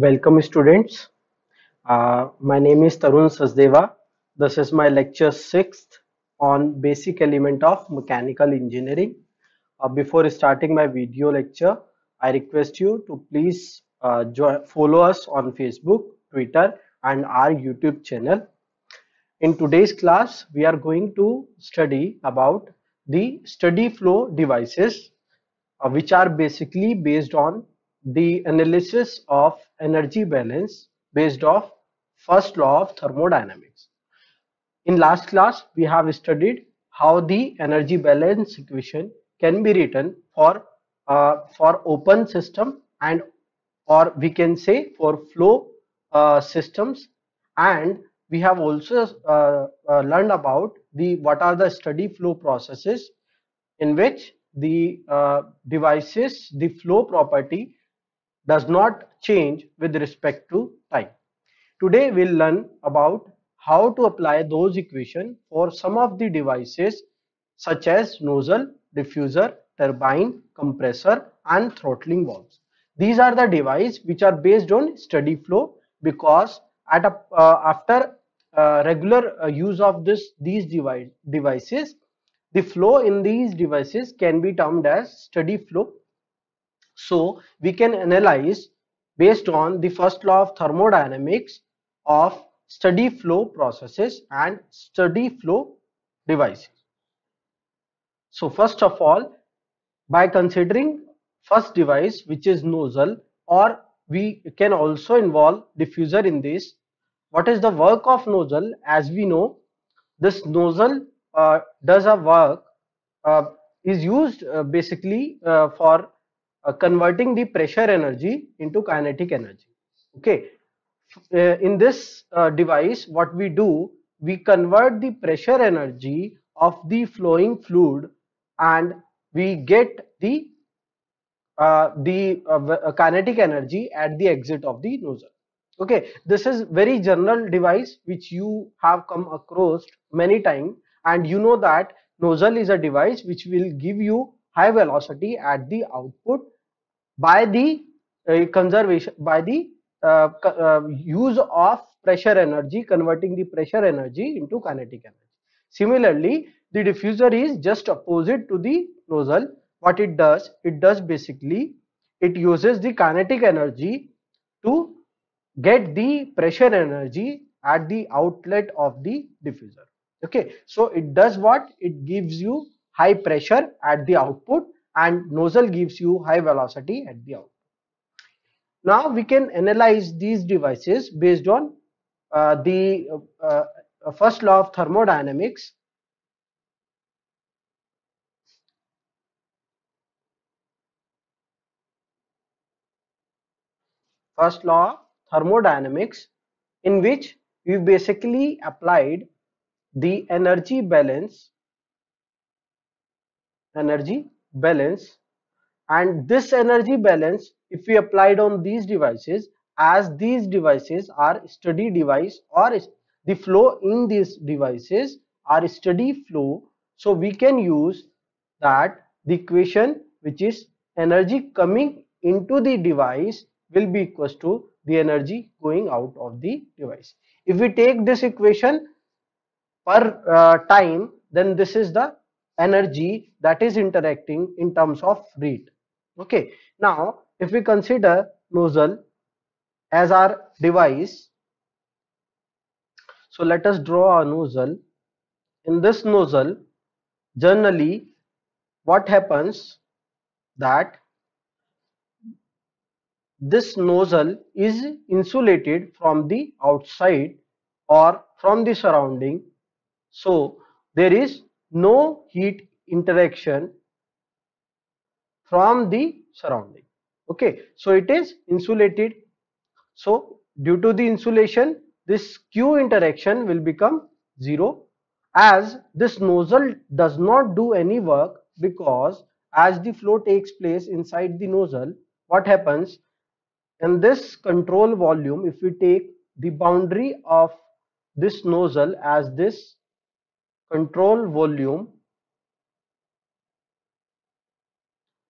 Welcome students. My name is Tarun Sasdeva. This is my lecture 6th on basic element of mechanical engineering. Before starting my video lecture, I request you to please follow us on Facebook, Twitter and our YouTube channel. In today's class, we are going to study about the steady flow devices which are basically based on the analysis of energy balance based off first law of thermodynamics. In last class, we have studied how the energy balance equation can be written for open system and or we can say for flow systems, and we have also learned about the what are the steady flow processes in which the flow property does not change with respect to time. Today we'll learn about how to apply those equations for some of the devices such as nozzle, diffuser, turbine, compressor and throttling valves. These are the devices which are based on steady flow because after regular use of devices, the flow in these devices can be termed as steady flow. So we can analyze based on the first law of thermodynamics of steady flow processes and steady flow devices. So first of all, by considering first device which is nozzle, or we can also involve diffuser in this. What is the work of nozzle? As we know, this nozzle does a work uh, is used basically for converting the pressure energy into kinetic energy. Okay, in this device, what we do, we convert the pressure energy of the flowing fluid and we get the kinetic energy at the exit of the nozzle. Okay, this is very general device which you have come across many times, and you know that nozzle is a device which will give you high velocity at the output by the conservation by the use of pressure energy, converting the pressure energy into kinetic energy. Similarly, the diffuser is just opposite to the nozzle. What it does basically, it uses the kinetic energy to get the pressure energy at the outlet of the diffuser. Okay, so it does what? It gives you high pressure at the output and nozzle gives you high velocity at the output. Now we can analyze these devices based on the first law of thermodynamics. First law of thermodynamics, in which we basically applied the energy balance, and this energy balance, if we applied on these devices, as these devices are steady device, or the flow in these devices are steady flow, so we can use that the equation which is energy coming into the device will be equals to the energy going out of the device. If we take this equation per time, then this is the energy that is interacting in terms of rate. Okay, now if we consider nozzle as our device, so let us draw a nozzle. In this nozzle, generally what happens, that this nozzle is insulated from the outside or from the surrounding, so there is no heat interaction from the surrounding. Okay, so it is insulated. So due to the insulation, this Q interaction will become zero, as this nozzle does not do any work, because as the flow takes place inside the nozzle, what happens in this control volume, if we take the boundary of this nozzle as this control volume,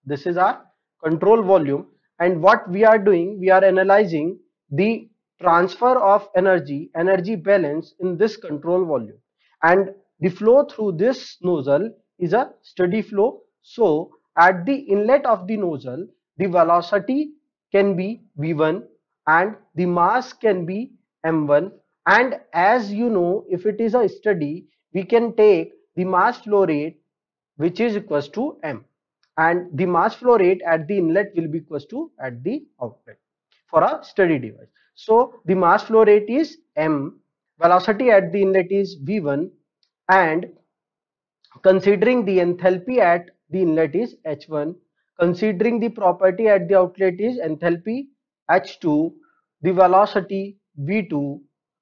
this is our control volume, and what we are doing, we are analyzing the transfer of energy balance in this control volume, and the flow through this nozzle is a steady flow. So at the inlet of the nozzle, the velocity can be v1 and the mass can be m1, and as you know, if it is a steady, we can take the mass flow rate which is equals to m, and the mass flow rate at the inlet will be equals to at the outlet for a steady device. So the mass flow rate is m, velocity at the inlet is v1, and considering the enthalpy at the inlet is h1, considering the property at the outlet is enthalpy h2, the velocity v2.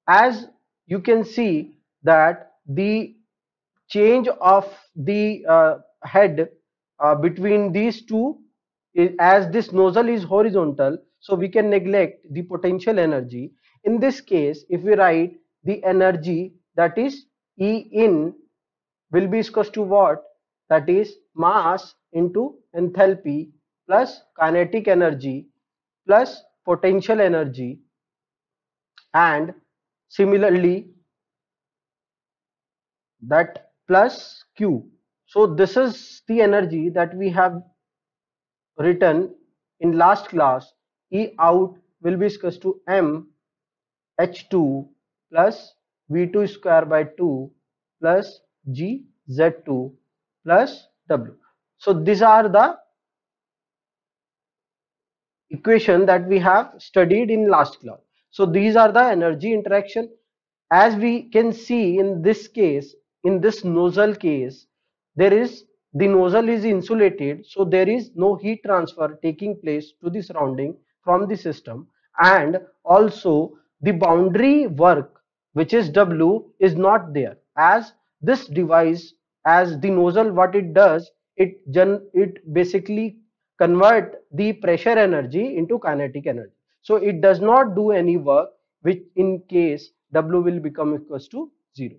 As you can see that the change of the head between these two is, as this nozzle is horizontal, so we can neglect the potential energy. In this case, if we write the energy, that is E in will be equals to what? That is mass into enthalpy plus kinetic energy plus potential energy, and similarly that plus Q. So this is the energy that we have written in last class. E out will be equals to m h2 plus v2 square by 2 plus g z2 plus w. So these are the equation that we have studied in last class. So these are the energy interaction. As we can see in this case, in this nozzle case, there is the nozzle is insulated, so there is no heat transfer taking place to the surrounding from the system, and also the boundary work, which is W, is not there, as this device, as the nozzle, what it does, it basically convert the pressure energy into kinetic energy. So it does not do any work, which in case W will become equals to 0.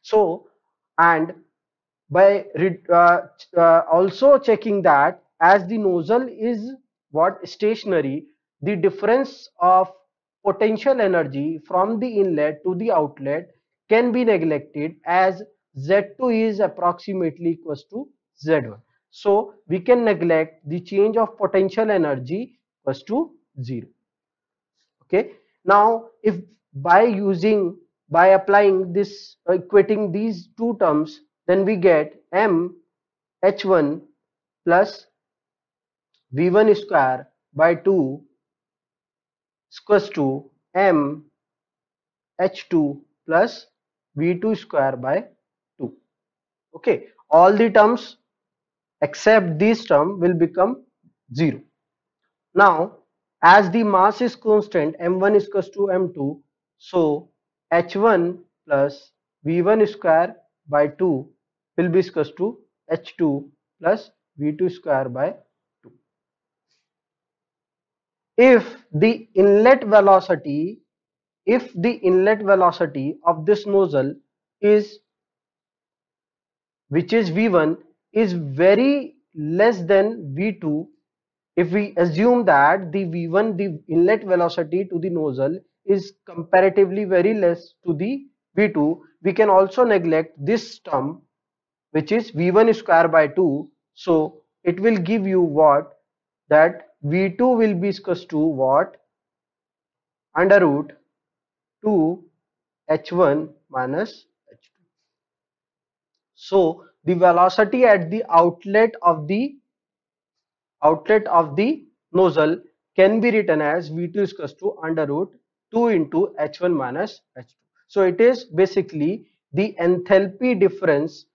So, and by also checking that as the nozzle is what stationary, the difference of potential energy from the inlet to the outlet can be neglected, as Z2 is approximately equals to Z1. So we can neglect the change of potential energy equals to 0. Okay, now if by applying this, equating these two terms, then we get m h1 plus v1 square by 2 equals to m h2 plus v2 square by 2. Okay, all the terms except this term will become 0. Now, as the mass is constant, m1 is equals to m2, so h1 plus v1 square by 2 will be equals to h2 plus v2 square by 2. If the inlet velocity, if the inlet velocity of this nozzle is, which is v1, is very less than v2, if we assume that the v1, the inlet velocity to the nozzle, is comparatively very less to the v2, we can also neglect this term, which is v1 square by 2. So it will give you what? That v2 will be equals to what? Under root 2 h1 minus h2. So the velocity at the outlet of the nozzle can be written as v2 is equals to under root 2 into h1 minus h2. So it is basically the enthalpy difference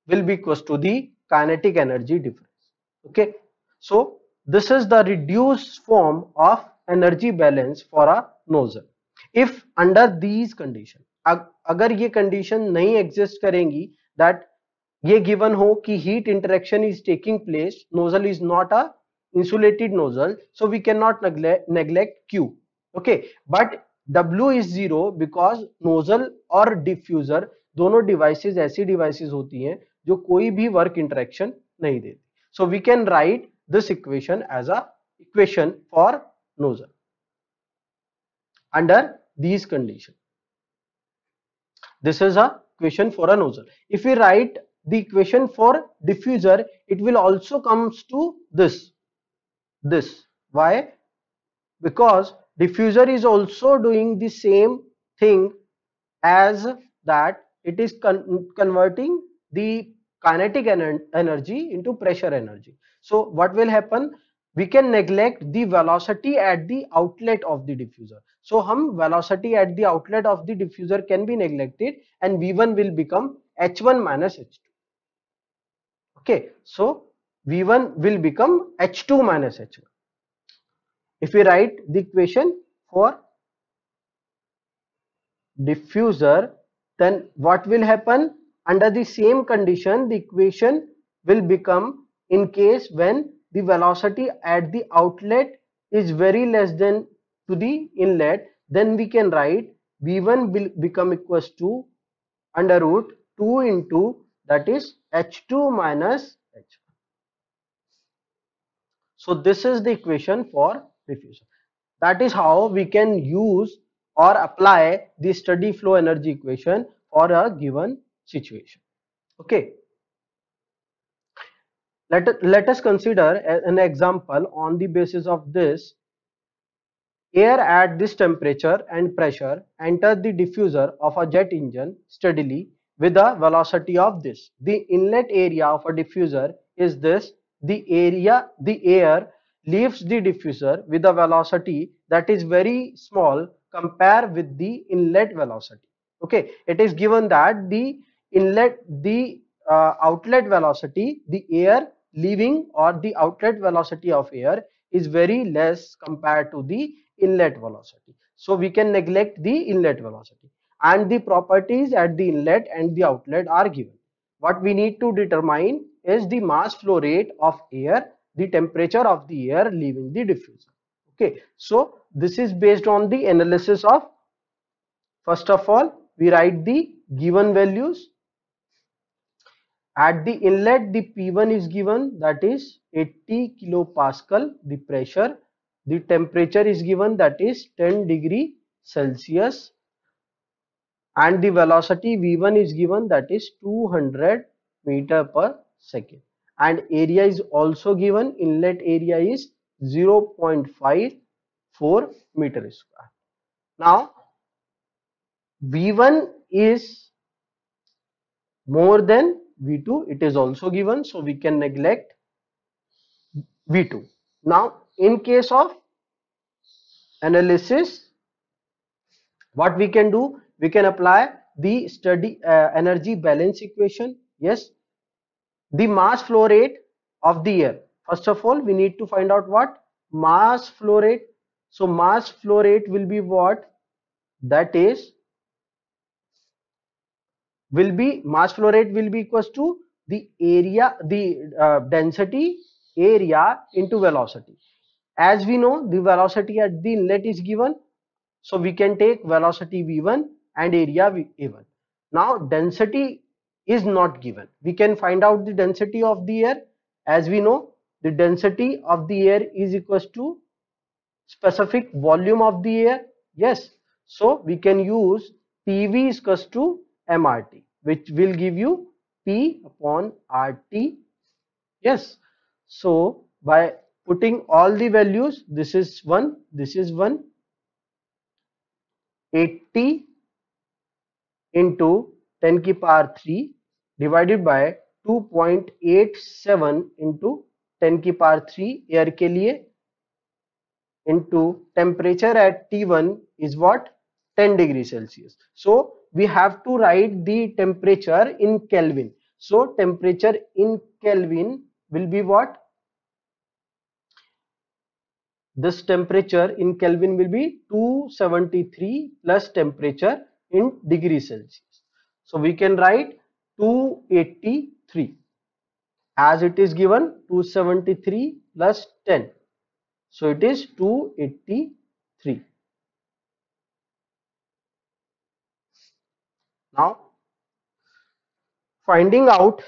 will be equals to the kinetic energy difference. Okay, so this is the reduced form of energy balance for a nozzle. If under these condition, अगर ये condition नहीं exist करेंगी, that ये given हो कि heat interaction is taking place, nozzle is not a insulated nozzle, so we cannot neglect Q. Okay, but W is 0 because nozzle और diffuser दोनों devices ऐसी devices होती हैं जो कोई भी work interaction नहीं देती. So we can write this equation as a equation for nozzle. under these conditions. This is a equation for a nozzle. If we write the equation for diffuser, it will also comes to this. Why? Because diffuser is also doing the same thing as that. It is converting the kinetic energy into pressure energy. So what will happen? We can neglect the velocity at the outlet of the diffuser. So velocity at the outlet of the diffuser can be neglected, and V1 will become H1 minus H2. Okay, so V1 will become H2 minus H1. If we write the equation for diffuser, then what will happen? Under the same condition, the equation will become, in case when the velocity at the outlet is very less than to the inlet, then we can write V1 will become equals to under root 2 into, that is, H2 minus H1. So this is the equation for diffuser. That is how we can use or apply the steady flow energy equation for a given situation. Okay, let us consider an example on the basis of this. Air at this temperature and pressure enters the diffuser of a jet engine steadily with a velocity of this. The inlet area of a diffuser is this. The air leaves the diffuser with a velocity that is very small compared with the inlet velocity. Okay, it is given that the outlet velocity, the air leaving or the outlet velocity of air is very less compared to the inlet velocity. So we can neglect the inlet velocity, and the properties at the inlet and the outlet are given. What we need to determine is the mass flow rate of air, the temperature of the air leaving the diffuser. Okay, so this is based on the analysis of, first of all, we write the given values. At the inlet, the P1 is given, that is 80 kilopascal, the pressure. The temperature is given, that is 10 degree Celsius, and the velocity V1 is given, that is 200 meter per second, and area is also given. Inlet area is 0.54 meter square. Now V1 is more than V2, it is also given, so we can neglect V2. Now in case of analysis, what we can do, we can apply the steady energy balance equation. Yes, the mass flow rate of the air. First of all, we need to find out what mass flow rate. So mass flow rate will be what? That is, will be, mass flow rate will be equals to the area, the density area into velocity. As we know, the velocity at the inlet is given, so we can take velocity V1 and area A1. Now density is not given. We can find out the density of the air. As we know, the density of the air is equals to specific volume of the air. Yes, so we can use PV is equals to MRT, which will give you P upon RT. Yes, so by putting all the values, this is 1, this is 1, 80 into 10 की power 3 divided by 2.87 into 10 की power 3 air के लिए, into temperature at T1 is what? 10 degree Celsius. So we have to write the temperature in Kelvin. So temperature in Kelvin will be what? This temperature in Kelvin will be 273 plus temperature in degree Celsius. So we can write 283, as it is given 273 plus 10. So it is 283. Now finding out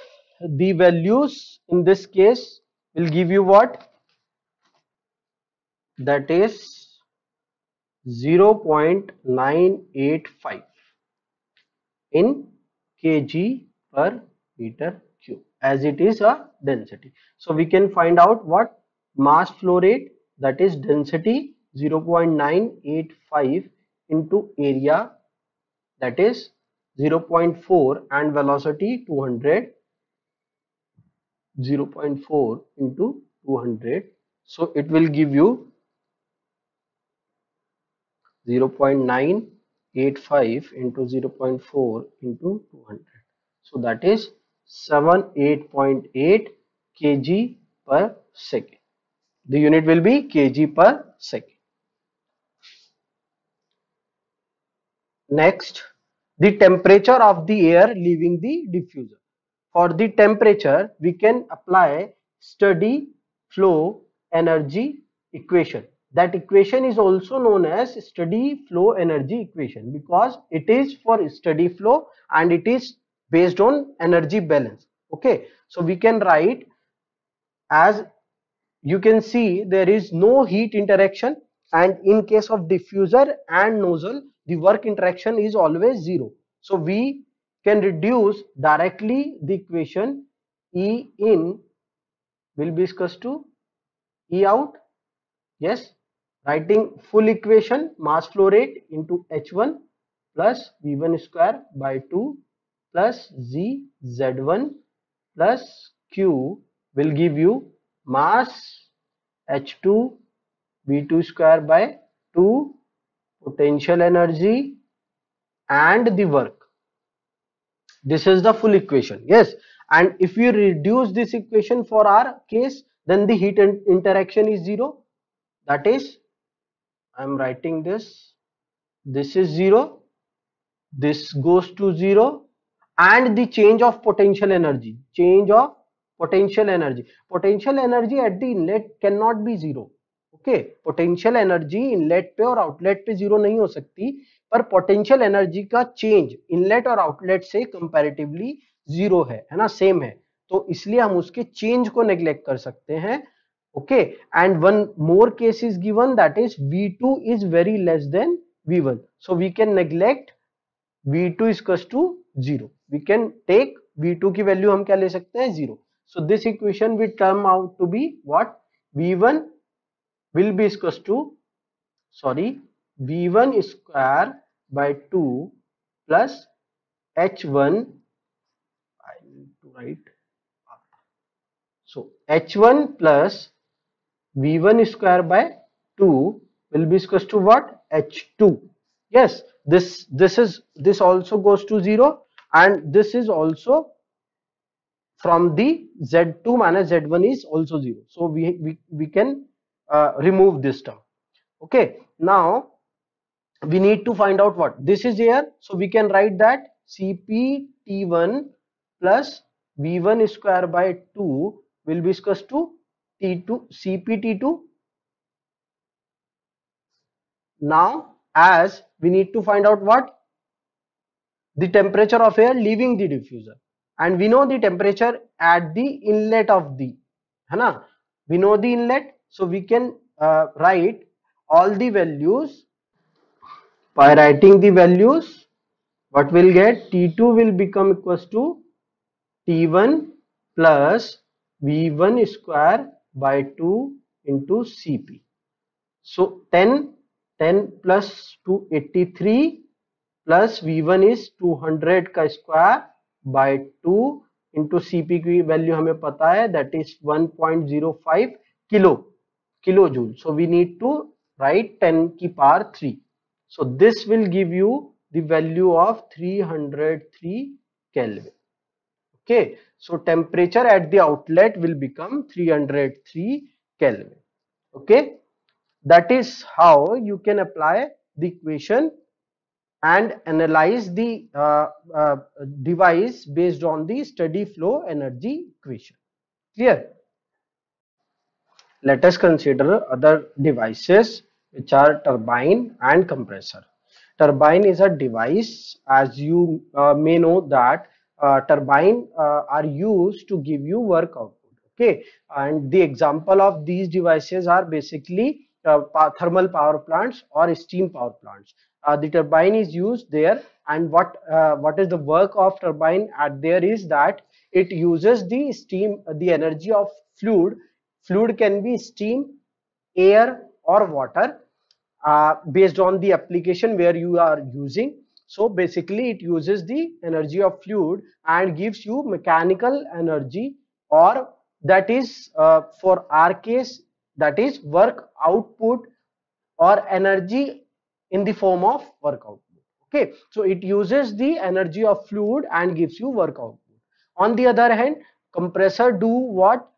the values in this case will give you what? That is 0.985 in kg per meter cube, as it is a density. So we can find out what mass flow rate, that is density 0.985 into area, that is 0.4, and velocity 200, 0.4 into 200. So it will give you 0.985 into 0.4 into 200. So that is 78.8 kg per second. The unit will be kg per second. Next, the temperature of the air leaving the diffuser. For the temperature, we can apply steady flow energy equation. That equation is also known as steady flow energy equation because it is for steady flow and it is based on energy balance. Okay, so we can write, as you can see, there is no heat interaction, and in case of diffuser and nozzle the work interaction is always zero. So we can reduce directly the equation. E in will be equals to E out. Yes, writing full equation, mass flow rate into H1 plus V1 square by 2 plus Z Z1 plus Q will give you mass H2 V2 square by 2, potential energy, and the work. This is the full equation. Yes, and if we reduce this equation for our case, then the heat interaction is zero. That is, I am writing this. This is zero. This goes to zero, and the change of potential energy. Potential energy at the inlet cannot be zero. Okay, potential energy inlet पे और outlet पे zero नहीं हो सकती, पर potential energy का change inlet और outlet से कंपैरेटिवली जीरो है ना, सेम है, तो इसलिए हम उसके चेंज को नेग्लेक्ट कर सकते हैं. Okay, and one more case is given, that is V2 is very less than V1, so we can neglect V2 is equals to 0. We can take V2 की वैल्यू हम क्या ले सकते हैं, 0. So this equation will turn out to be what? V1 will be equals to, sorry, V1 square by 2 plus H1, I need to write, so H1 plus V1 square by 2 will be equals to what? H2. Yes, this also goes to 0, and this is also from the Z2 minus Z1 is also 0. So we can remove this term. Okay, now we need to find out what this is here. So we can write that CP plus V1 square by 2 will be equals to T2 CP. Now, as we need to find out what? The temperature of air leaving the diffuser, and we know the temperature at the inlet of the, है ना, we know the inlet, so we can write all the values. By writing the values, what we'll get? T2 will become equals to T1 plus V1 square by 2 into Cp. So 10 plus 2 83 plus V1 is 200 का square by 2 into Cp की value हमें पता है, that is 1.05 kilojule. So we need to write 10 की power 3. So this will give you the value of 303 Kelvin. Okay, so temperature at the outlet will become 303 Kelvin. Okay, that is how you can apply the equation and analyze the device based on the steady flow energy equation. Clear? Let us consider other devices, which are turbine and compressor. Turbine is a device, as you may know that turbine are used to give you work output. Okay, and the example of these devices are basically thermal power plants or steam power plants. The turbine is used there, and what is the work of turbine at there is that it uses the steam, the energy of fluid. Fluid can be steam, air, or water, based on the application where you are using. So basically it uses the energy of fluid and gives you mechanical energy, or that is, for our case, that is work output or energy in the form of work output. Okay, so it uses the energy of fluid and gives you work output. On the other hand, compressor do what?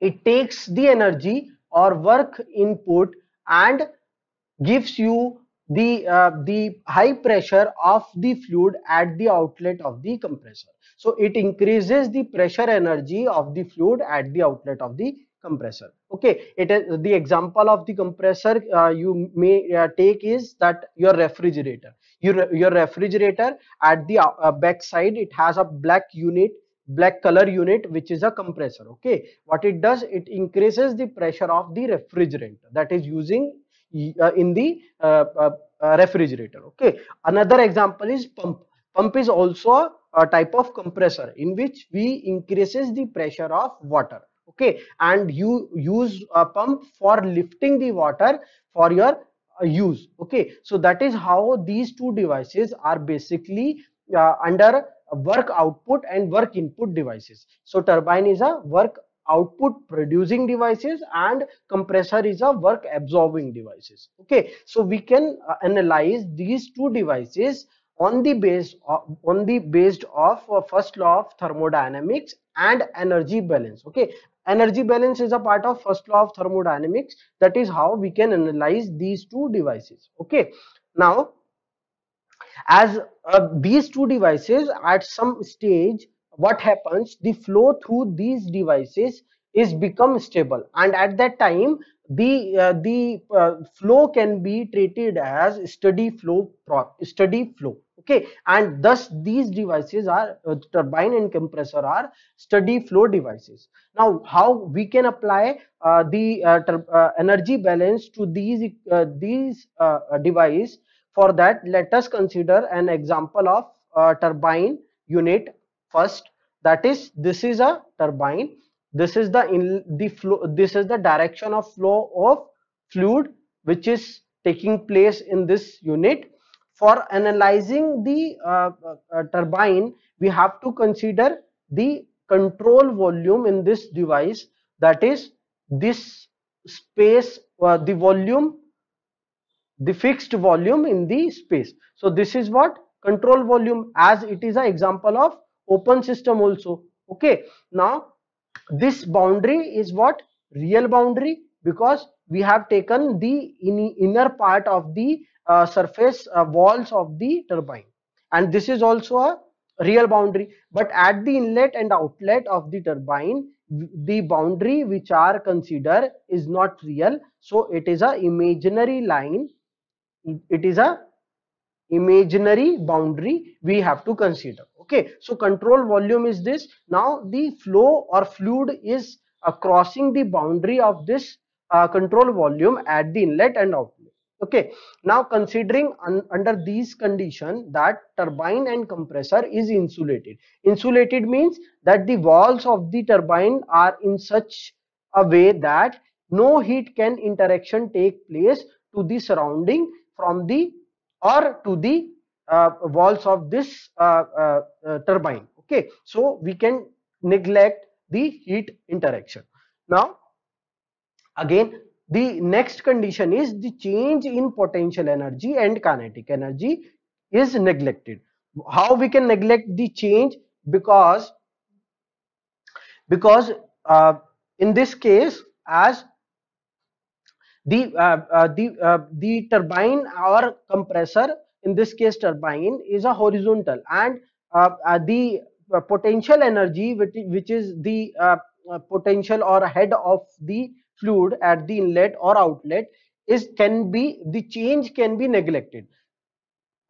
It takes the energy or work input and gives you the high pressure of the fluid at the outlet of the compressor. So it increases the pressure energy of the fluid at the outlet of the compressor. Okay, it is the example of the compressor you may take is that your refrigerator. Your refrigerator, at the back side, it has a black color unit, which is a compressor. Okay, what it does, it increases the pressure of the refrigerant that is using in the refrigerator. Okay, another example is pump. Pump is also a type of compressor in which we increases the pressure of water. Okay, and you use a pump for lifting the water for your use. Okay, so that is how these two devices are basically under work output and work input devices. So turbine is a work output producing devices and compressor is a work absorbing devices. Okay, so we can analyze these two devices on the based of first law of thermodynamics and energy balance. Okay, energy balance is a part of first law of thermodynamics. That is how we can analyze these two devices. Okay, now as these two devices at some stage, what happens, the flow through these devices is become stable, and at that time the flow can be treated as steady flow. Okay, and thus these devices are turbine and compressor are steady flow devices. Now how we can apply the energy balance to these device? For that, let us consider an example of a turbine unit first. That is, this is a turbine. This is the flow. This is the direction of flow of fluid which is taking place in this unit. For analyzing the turbine, we have to consider the control volume in this device. That is, this space, the volume, the fixed volume in the space. So this is what control volume, as it is an example of open system also. Okay, now this boundary is what? Real boundary, because we have taken the inner part of the surface walls of the turbine, and this is also a real boundary. But at the inlet and outlet of the turbine, the boundary which are considered is not real, so it is a imaginary line. It is a imaginary boundary we have to consider. Okay, so control volume is this. Now the flow or fluid is crossing the boundary of this control volume at the inlet and outlet. Okay, now considering under these conditions that turbine and compressor is insulated. Insulated means that the walls of the turbine are in such a way that no heat can interaction take place to the surrounding from the or to the walls of this turbine. Okay, so we can neglect the heat interaction. Now again, the next condition is the change in potential energy and kinetic energy is neglected. How we can neglect the change? Because in this case, as the turbine or compressor, in this case turbine, is a horizontal, and the potential energy, which is the potential or head of the fluid at the inlet or outlet, is can be the change can be neglected.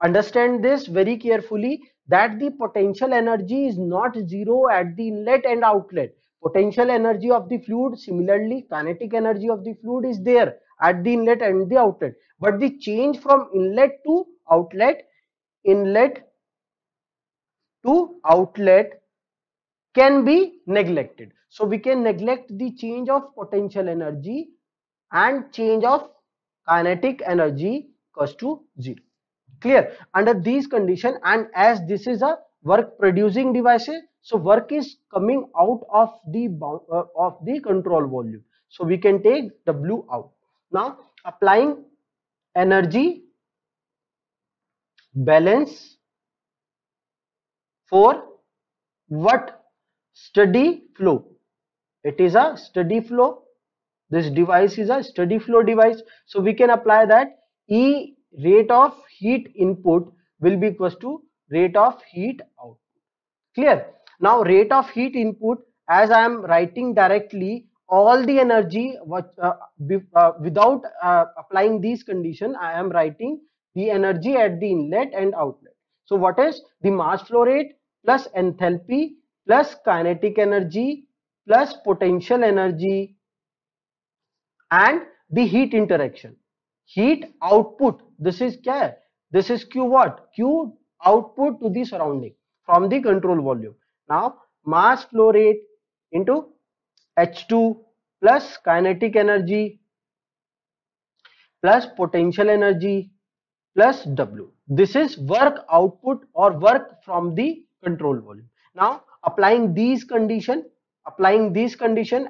Understand this very carefully, that the potential energy is not zero at the inlet and outlet. Potential energy of the fluid, similarly kinetic energy of the fluid is there at the inlet and the outlet, but the change from inlet to outlet can be neglected. So we can neglect the change of potential energy and change of kinetic energy equals to 0. Clear? Under these conditions, and as this is a work producing device, so work is coming out of the control volume. So we can take W out. Now applying energy balance for what? Steady flow. It is a steady flow. This device is a steady flow device. So we can apply that E rate of heat input will be equals to rate of heat output. Clear? Now rate of heat input, as I am writing directly all the energy without applying these condition, I am writing the energy at the inlet and outlet. So what is the mass flow rate plus enthalpy plus kinetic energy plus potential energy and the heat interaction. Heat output, this is क्या है? This is Q what? Q output to the surrounding from the control volume. Now mass flow rate into H2 plus kinetic energy plus potential energy plus W. This is work output or work from the control volume. Now applying these condition,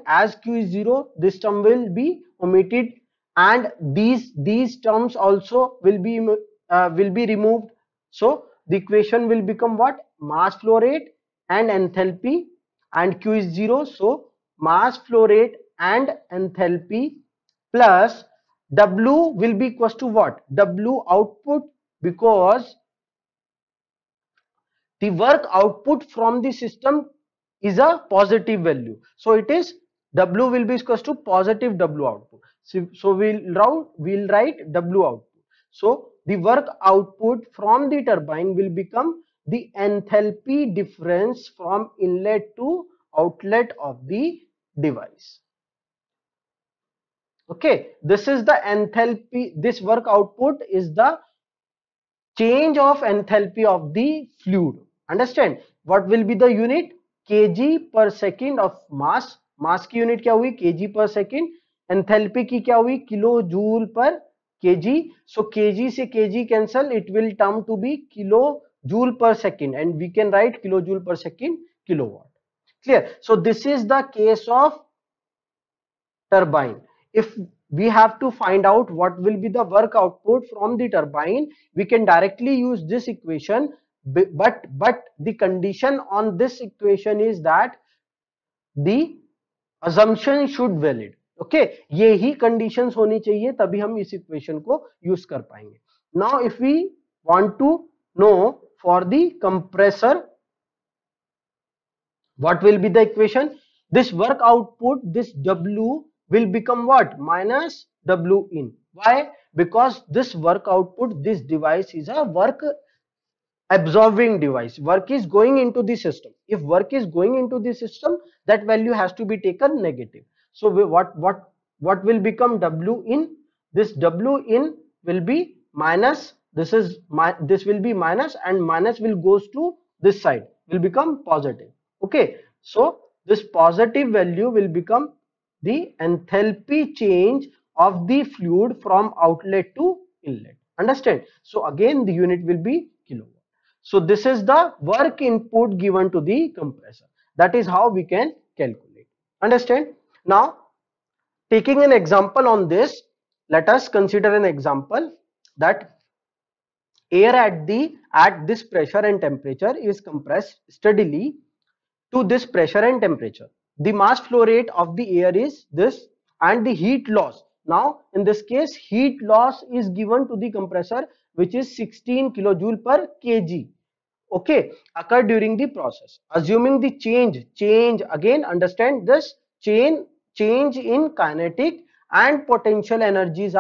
as Q is 0, this term will be omitted and these terms also will be removed. So the equation will become what? Mass flow rate and enthalpy, and Q is 0, so mass flow rate and enthalpy plus W will be equals to what? W output, because the work output from the system is a positive value. So it is W will be equals to positive W output. So we'll write W output. So the work output from the turbine will become the enthalpy difference from inlet to outlet of the device. Okay, this is the enthalpy. This work output is the change of enthalpy of the fluid. Understand? What will be the unit? Kg per second of mass. Mass की unit क्या हुई? Kg per second. Enthalpy की क्या हुई? Kilo joule पर kg. So kg से kg cancel, it will turn to be kilo joule per second, and we can write kilojoule per second kilowatt. Clear? So this is the case of turbine. If we have to find out what will be the work output from the turbine, we can directly use this equation, but the condition on this equation is that the assumption should valid. Okay, ये ही conditions होनी चाहिए, तभी हम इस equation को use कर पाएंगे. Now if we want to know for the compressor, what will be the equation? This work output, this W will become what? Minus W in. Why? Because this work output, this device is a work absorbing device. Work is going into the system. If work is going into the system, that value has to be taken negative. So what will become W in? This W in will be minus. This will be minus, and minus will goes to this side, will become positive. Okay, so this positive value will become the enthalpy change of the fluid from outlet to inlet. Understand? So again the unit will be kilowatt. So this is the work input given to the compressor. That is how we can calculate. Understand? Now taking an example on this, let us consider an example that air at this pressure and temperature is compressed steadily to this pressure and temperature. The mass flow rate of the air is this, and the heat loss. Now in this case, heat loss is given to the compressor, which is 16 kilojoule per kg. Okay, occur during the process. Assuming the change again, understand this change in kinetic and potential energies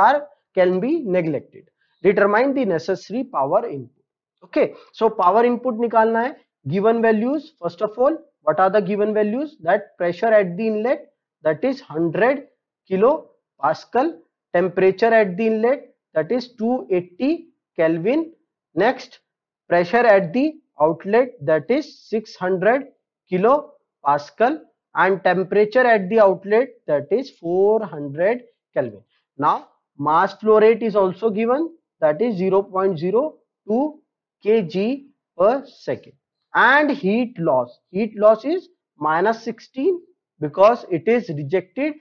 can be neglected. Determine the necessary power input. Okay, so power input निकालना है. Given values, first of all, what are the given values? That pressure at the inlet, that is 100 kilo Pascal, temperature at the inlet, that is 280 Kelvin. Next, pressure at the outlet, that is 600 kilopascal, and temperature at the outlet, that is 400 Kelvin. Now mass flow rate is also given, that is 0.02 kg per second, and heat loss is minus 16 because it is rejected.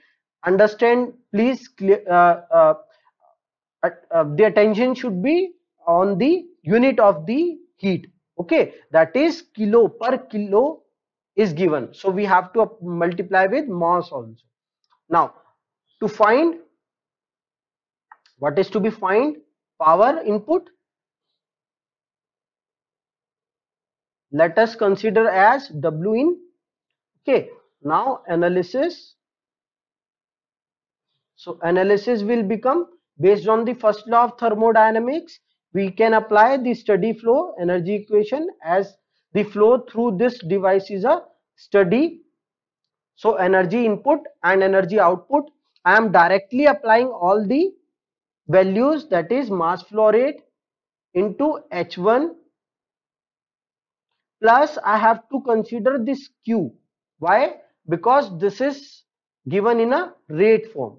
Understand, please, clear, the attention should be on the unit of the heat. Okay, that is kilo per kilo is given, so we have to multiply with mass also. Now, to find, what is to be find? Power input. Let us consider as W in. Okay, now analysis. So analysis will become based on the first law of thermodynamics. We can apply the steady flow energy equation, as the flow through this device is a steady. So energy input and energy output, I am directly applying all the values, that is mass flow rate into H1, plus I have to consider this Q. Why? Because this is given in a rate form.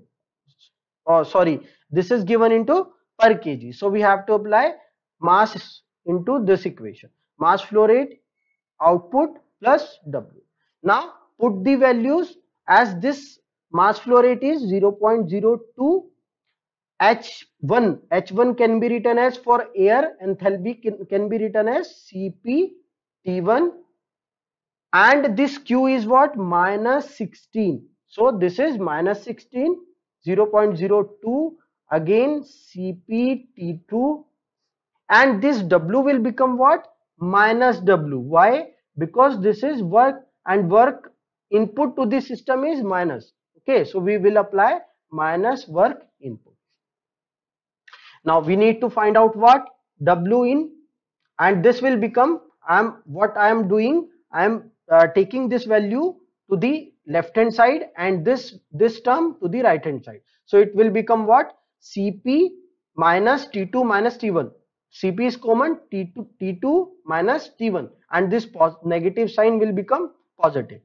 Oh, sorry, this is given into per kg. So we have to apply mass into this equation. Mass flow rate output plus W. Now put the values, as this mass flow rate is 0.02 H1 can be written as, for air enthalpy can be written as Cp T1, and this Q is what? Minus 16. So this is minus 16, 0.02, again Cp T2, and this W will become what? Minus W. Why? Because this is work, and work input to this system is minus. Okay, so we will apply minus work input. Now we need to find out what? W in, and this will become, what I am doing, I am taking this value to the left hand side and this term to the right hand side. So it will become what? Cp minus T2 minus T1. Cp is common, T2 minus T1, and this negative sign will become positive.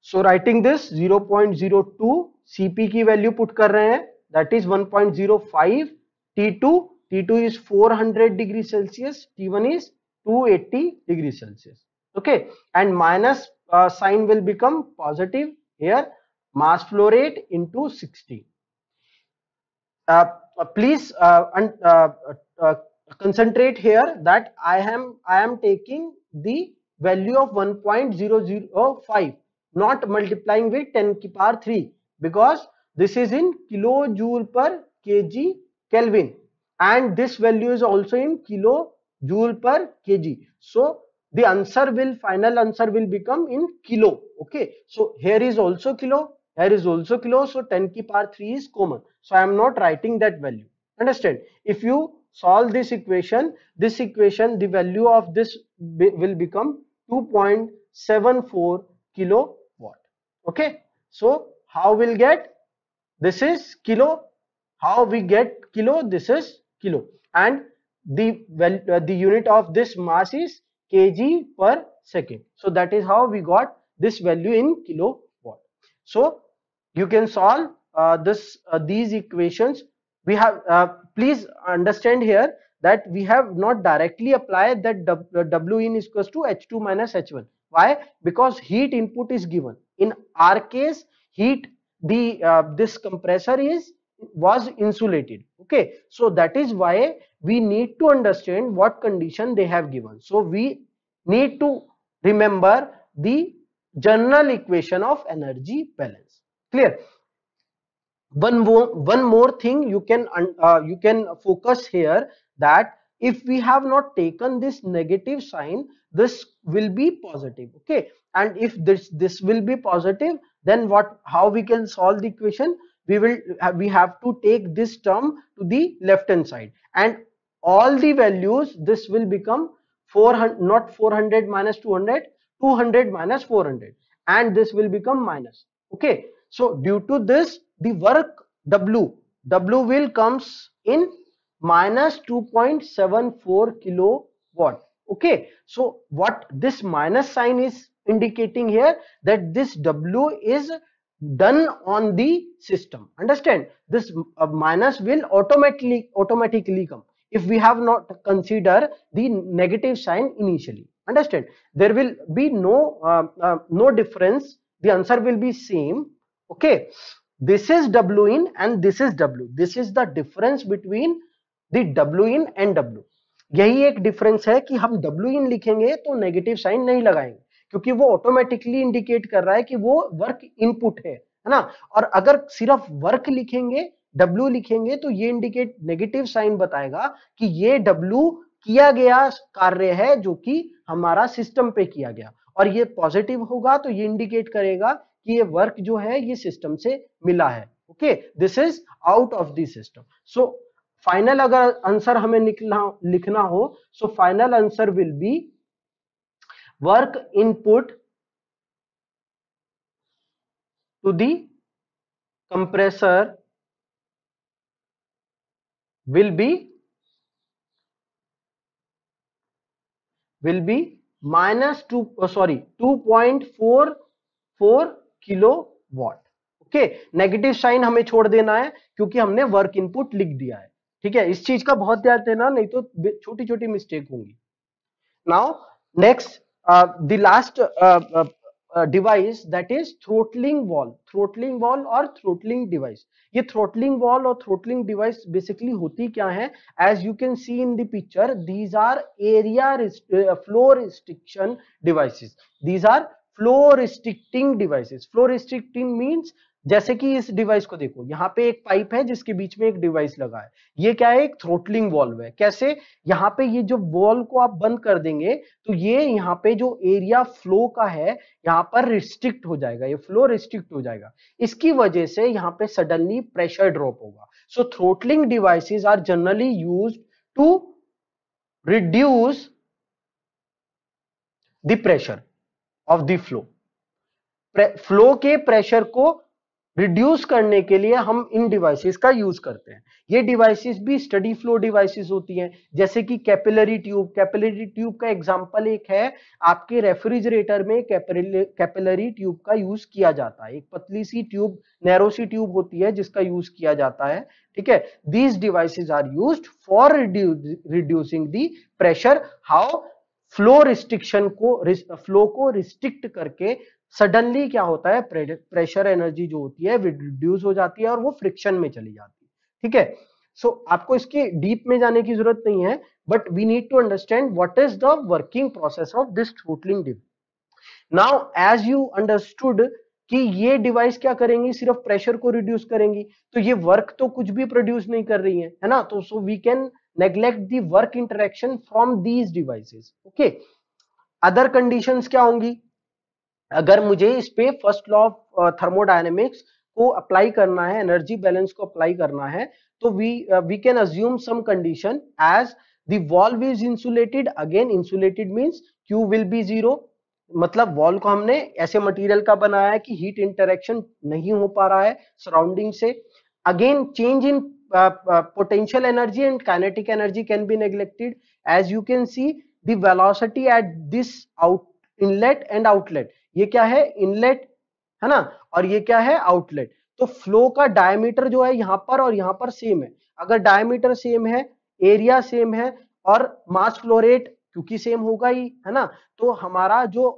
So writing this 0.02, Cp की value put कर रहे हैं, that is 1.05, T2 is 400 degrees Celsius, T1 is 280 degrees Celsius. Okay, and minus sign will become positive here. Mass flow rate into 60. Please concentrate here that I am taking the value of 1.005, not multiplying with 10 की power 3, because this is in kilojoule per kg Kelvin, and this value is also in kilojoule per kg. So the final answer will become in kilo. Okay, so here is also kilo, here is also kilo, so 10 की power 3 is common, so I am not writing that value. Understand? If you solve this equation, the value of this will become 2.74 kilowatt. Okay, so how we'll get? This is kilo. How we get kilo? This is kilo, and the unit of this mass is kg per second. So that is how we got this value in kilowatt. So you can solve these equations. We have, please understand here that we have not directly applied that W in is equals to H2 minus H1. Why? Because heat input is given. In our case, heat, this compressor was insulated. Okay, so that is why we need to understand what condition they have given. So we need to remember the general equation of energy balance. Clear? One more thing you can focus here, that if we have not taken this negative sign, this will be positive. Okay, and if this will be positive, then how we can solve the equation? We have to take this term to the left hand side, and all the values, this will become 400, not 400 minus 200, 200 minus 400, and this will become minus. Okay, so due to this, the work W W will comes in minus 2.74 kilowatt. Okay, so what this minus sign is indicating here, that this W is done on the system. Understand, this minus will automatically come if we have not consider the negative sign initially. Understand, there will be no difference, the answer will be same. Okay, this is W in and this is W, this is the difference between the W in and W. यही एक difference है कि हम W in लिखेंगे तो negative sign नहीं लगाएंगे, क्योंकि वो ऑटोमेटिकली इंडिकेट कर रहा है कि वो वर्क इनपुट है ना। और अगर सिर्फ वर्क लिखेंगे, W लिखेंगे, तो ये इंडिकेट नेगेटिव साइन बताएगा कि ये W किया गया कार्य है जो कि हमारा सिस्टम पे किया गया, और ये पॉजिटिव होगा तो ये इंडिकेट करेगा कि ये वर्क जो है ये सिस्टम से मिला है। Okay, this is out of the system. So final अगर आंसर हमें लिखना हो, so final answer will be work input to the compressor will be minus 2.44 kilowatt. Okay, negative sign हमें छोड़ देना है क्योंकि हमने वर्क इनपुट लिख दिया है। ठीक है, इस चीज का बहुत ध्यान देना, नहीं तो छोटी छोटी मिस्टेक होंगी। Now next, the last device that is throttling valve और थ्रोटलिंग डिवाइस। ये थ्रोटलिंग वॉल और थ्रोटलिंग डिवाइस बेसिकली होती क्या है, as you can see in the picture, these are flow restriction devices, these are flow restricting devices. Flow restricting means, जैसे कि इस device को देखो, यहाँ पे एक पाइप है जिसके बीच में एक डिवाइस लगा है, ये क्या है, एक थ्रोटलिंग वॉल्व है। कैसे, यहाँ पे ये जो वॉल को आप बंद कर देंगे तो ये यहाँ पे जो एरिया फ्लो का है यहाँ पर रिस्ट्रिक्ट हो जाएगा, ये फ्लो रिस्ट्रिक्ट हो जाएगा, इसकी वजह से यहाँ पे सडनली प्रेशर ड्रॉप होगा। So throttling devices are generally used to reduce the pressure of the flow के प्रेशर को रिड्यूस करने के लिए हम इन डिवाइसेस का यूज करते हैं। ये डिवाइसेस भी स्टडी फ्लो डिवाइसेस होती हैं, जैसे कि कैपिलरी ट्यूब का एग्जांपल एक है, आपके रेफ्रिजरेटर में कैपिलरी ट्यूब का यूज किया जाता है, एक पतली सी ट्यूब, नैरो सी ट्यूब होती है जिसका यूज किया जाता है। ठीक है, these devices are used for reducing the pressure. How, flow को रिस्ट्रिक्ट करके सडनली क्या होता है, प्रेशर एनर्जी जो होती है रिड्यूस हो जाती है और वो फ्रिक्शन में चली जाती है। ठीक है, सो आपको इसके डीप में जाने की जरूरत नहीं है, but we need to understand what is the working process of this throttling device. Now as you understood कि ये डिवाइस क्या करेंगी, सिर्फ प्रेशर को रिड्यूस करेंगी, तो ये वर्क तो कुछ भी प्रोड्यूस नहीं कर रही है ना, तो so we can neglect the work interaction from these devices. Okay, other conditions क्या होंगी, अगर मुझे इस पे फर्स्ट लॉ ऑफ थर्मोडायनेमिक्स को अप्लाई करना है, एनर्जी बैलेंस को अप्लाई करना है, तो we can assume some condition as the valve is insulated. Again insulated means Q will be zero, मतलब वॉल को हमने ऐसे मटेरियल का बनाया है कि हीट इंटरेक्शन नहीं हो पा रहा है सराउंडिंग से। Again change in potential energy and kinetic energy can be neglected, as you can see the velocity at this inlet and outlet, ये क्या है, इनलेट है ना, और ये क्या है, आउटलेट। तो फ्लो का डायमीटर जो है यहाँ पर और यहाँ पर सेम है, अगर डायमीटर सेम है, एरिया सेम है और मास फ्लो रेट क्योंकि सेम होगा ही, है ना, तो हमारा जो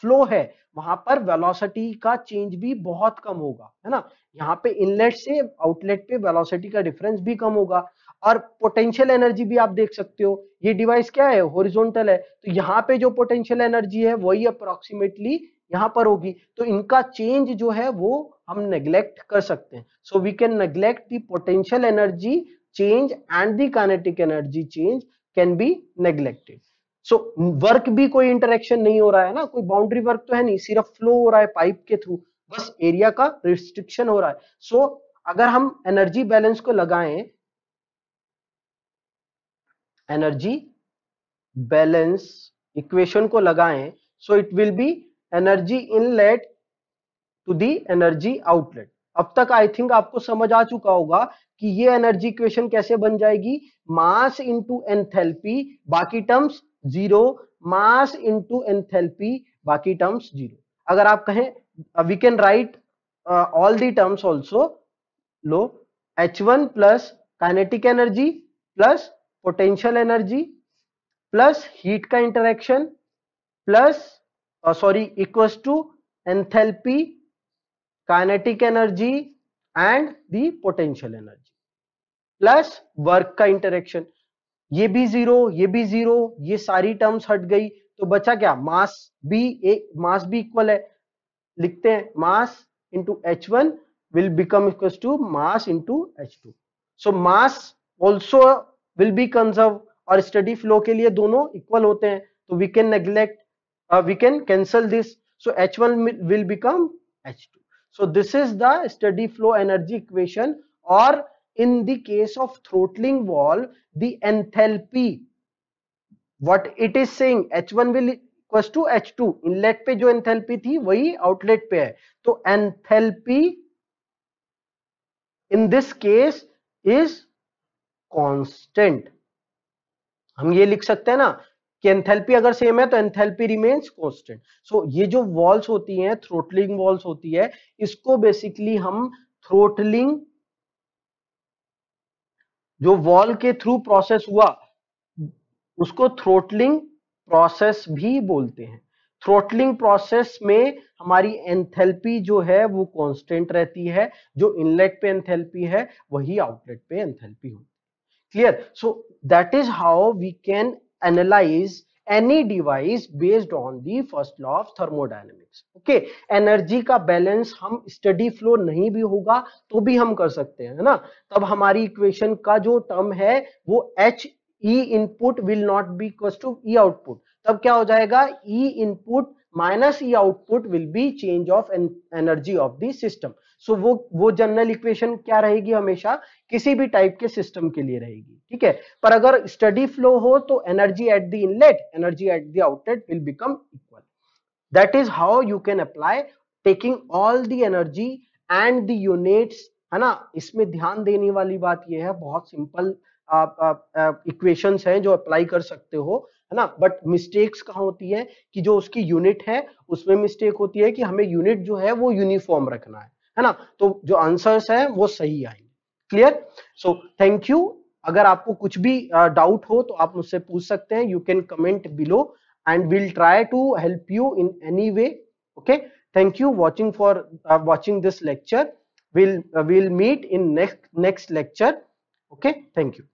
फ्लो है वहां पर वेलोसिटी का चेंज भी बहुत कम होगा, है ना। यहाँ पे इनलेट से आउटलेट पे वेलोसिटी का डिफरेंस भी कम होगा। और पोटेंशियल एनर्जी भी आप देख सकते हो, ये डिवाइस क्या है, हॉरिजॉन्टल है, तो यहाँ पे जो पोटेंशियल एनर्जी है वही अप्रोक्सीमेटली यहाँ पर होगी, तो इनका चेंज जो है वो हम नेग्लेक्ट कर सकते हैं। So we can neglect the potential energy change and the kinetic energy change can be neglected. So work भी कोई इंटरेक्शन नहीं हो रहा है ना, कोई बाउंड्री वर्क तो है नहीं, सिर्फ फ्लो हो रहा है पाइप के थ्रू, बस एरिया का रिस्ट्रिक्शन हो रहा है। सो अगर हम एनर्जी बैलेंस को लगाएं, एनर्जी बैलेंस इक्वेशन को लगाएं, so it will be energy inlet to the energy outlet. अब तक आई थिंक आपको समझ आ चुका होगा कि ये एनर्जी इक्वेशन कैसे बन जाएगी, मास इंटू एंथैल्पी बाकी terms zero, mass into enthalpy बाकी टर्म्स जीरो। अगर आप कहें we can write all the terms also, लो H1 plus kinetic energy plus potential energy plus heat का interaction plus sorry equals to enthalpy, kinetic energy and the potential energy plus work का interaction. ये भी zero, ये भी zero, ये सारी terms हट गई, तो बचा क्या, मास भी, एक मास भी इक्वल है, लिखते हैं mass into H1 will become equals to mass into H2. So mass also will be conserved, और स्टडी फ्लो के लिए दोनों इक्वल होते हैं, तो we can neglect, we can cancel this, so H1 will become H2. So this is the steady flow energy equation, or in the case of throttling valve, the enthalpy, what it is saying, H1 will equals to H2, inlet पे जो enthalpy थी वही outlet पे है, तो enthalpy in this case is constant। हम ये लिख सकते हैं ना कि एंथैल्पी अगर सेम है तो एंथैल्पी रिमेन्स कांस्टेंट। सो ये जो वॉल्स होती हैं, थ्रोटलिंग वॉल्स होती है, इसको बेसिकली हम थ्रोटलिंग, जो वॉल के थ्रू प्रोसेस हुआ उसको थ्रोटलिंग प्रोसेस भी बोलते हैं। थ्रोटलिंग प्रोसेस में हमारी एंथैल्पी जो है वो कांस्टेंट रहती है, जो इनलेट पे एंथैल्पी है वही आउटलेट पे एंथैल्पी होती है। Clear? So that is how we can analyze any device based on the first law of thermodynamics। Okay, energy का बैलेंस हम स्टडी फ्लो नहीं भी होगा तो भी हम कर सकते हैं, है ना। तब हमारी इक्वेशन का जो टर्म है वो H E input will not be equal to E output, तब क्या हो जाएगा, E input minus E output will be change of energy of the system. So वो जनरल इक्वेशन क्या रहेगी, हमेशा किसी भी टाइप के सिस्टम के लिए रहेगी, ठीक है। पर अगर स्टडी फ्लो हो तो energy at the inlet, energy at the outlet will become equal. That is how you can apply taking all the energy and the units, है ना। इसमें ध्यान देने वाली बात यह है, बहुत सिंपल इक्वेशंस हैं जो अप्लाई कर सकते हो, है ना। बट मिस्टेक्स कहाँ होती है कि जो उसकी यूनिट है उसमें मिस्टेक होती है कि हमें यूनिट जो है वो यूनिफॉर्म रखना है ना, तो जो आंसर्स है वो सही आएंगे। क्लियर? So thank you. अगर आपको कुछ भी डाउट हो तो आप मुझसे पूछ सकते हैं, you can comment below and will try to help you in any way. Okay, thank you watching for watching this lecture। We'll meet in next lecture। Okay, thank you।